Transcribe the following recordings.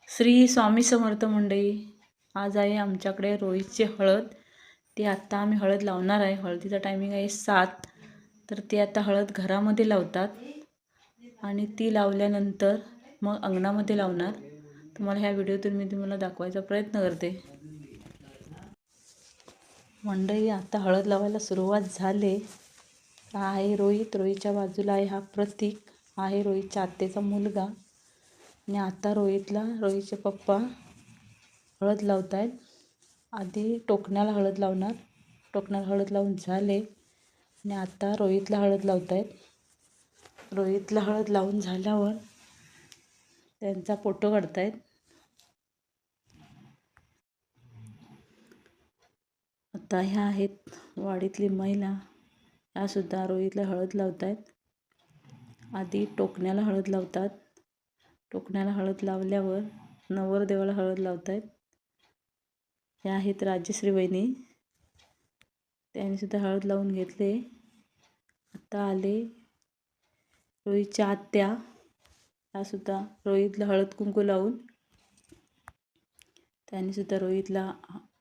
श्री स्वामी समर्थ मंडळी, आज आहे आमच्याकडे रोहितची हळद. ती आत्ता आम्ही हळद लावणार आहे. हळदीचा टायमिंग आहे 7. तर ती आता हळद घरामध्ये लावतात आणि ती लावल्यानंतर मग अंगणामध्ये लावणार. तुम्हाला ह्या व्हिडिओतून मी तुम्हाला दाखवायचा प्रयत्न करते. मंडळी, आता हळद लावायला सुरुवात झाले. हा आहे रोहित. रोहितच्या बाजूला आहे हा प्रतीक, आहे रोहितच्या आत्याचा मुलगा. आणि आता रोहितचे पप्पा हळद लावत आहेत. आधी टोकण्याला हळद लावणार. टोकण्याला हळद लावून झाले आणि आता रोहितला हळद लावत आहेत. रोहितला हळद लावून झाल्यावर त्यांचा फोटो काढतायत. आता ह्या आहेत वाडीतली महिला, ह्यासुद्धा रोहितला हळद लावत आहेत. आधी टोकण्याला हळद लावतात. टोकण्याला हळद लावल्यावर नवरदेवाला हळद लावत आहेत. ह्या आहेत राजश्री वहिनी, त्यांनीसुद्धा हळद लावून घेतले. आता आले रोहितच्या आत्या, ह्यासुद्धा रोहितला हळद कुंकू लावून त्यांनीसुद्धा रोहितला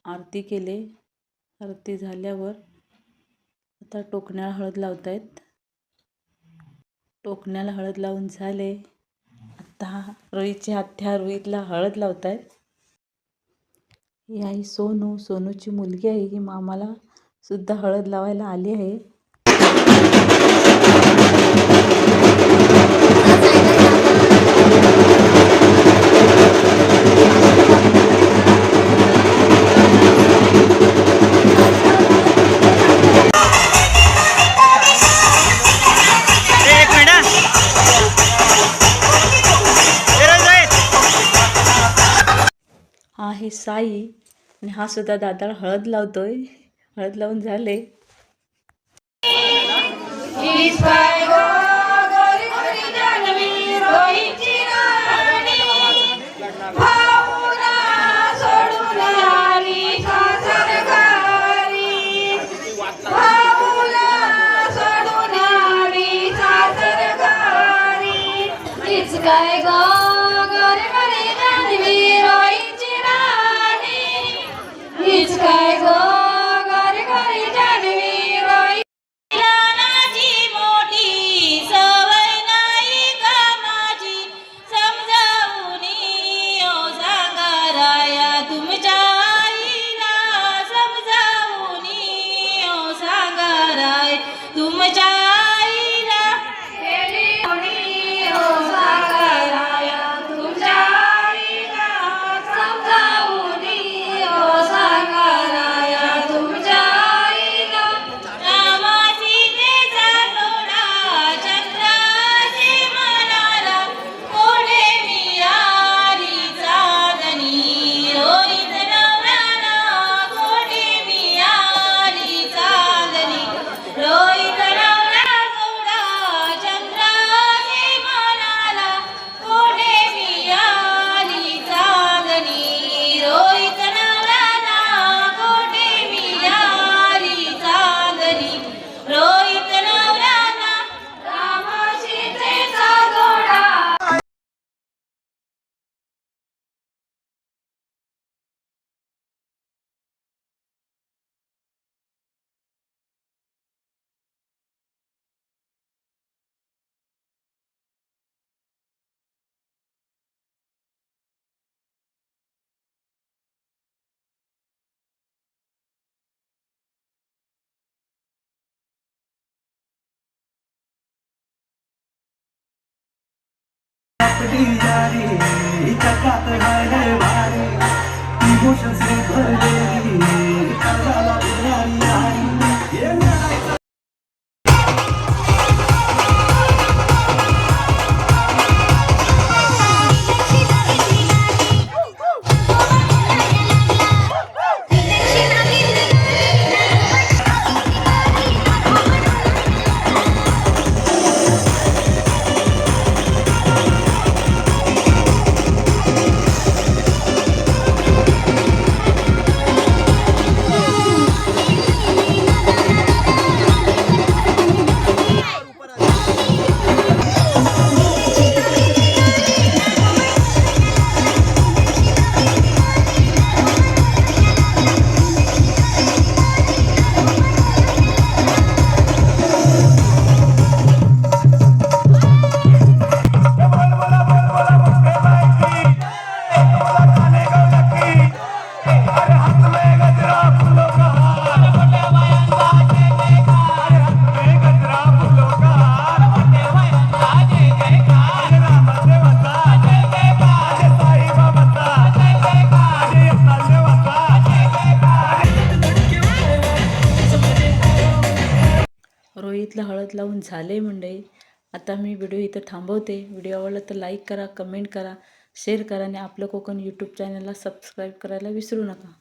आरती केले. आरती झाल्यावर आता टोकण्याला हळद लावत आहेत. टोकण्याला हळद लावून झाले. आता रोहितची आत्या रोहितला हळद लावत आहेत. ही आहे सोनूची मुलगी आहे. ही मामाला सुद्धा हळद लावायला आली आहे. हा आहे साई आणि हा सुद्धा दादाला हळद लावतोय. हळद लावून झाले. रोहितला हळद लावून झाले मंडळी. आता मी व्हिडिओ इथं थांबवते. व्हिडिओ आवडला तर लाईक करा, कमेंट करा, शेअर करा आणि आपलं कोकण यूट्यूब चॅनलला सबस्क्राईब करायला विसरू नका.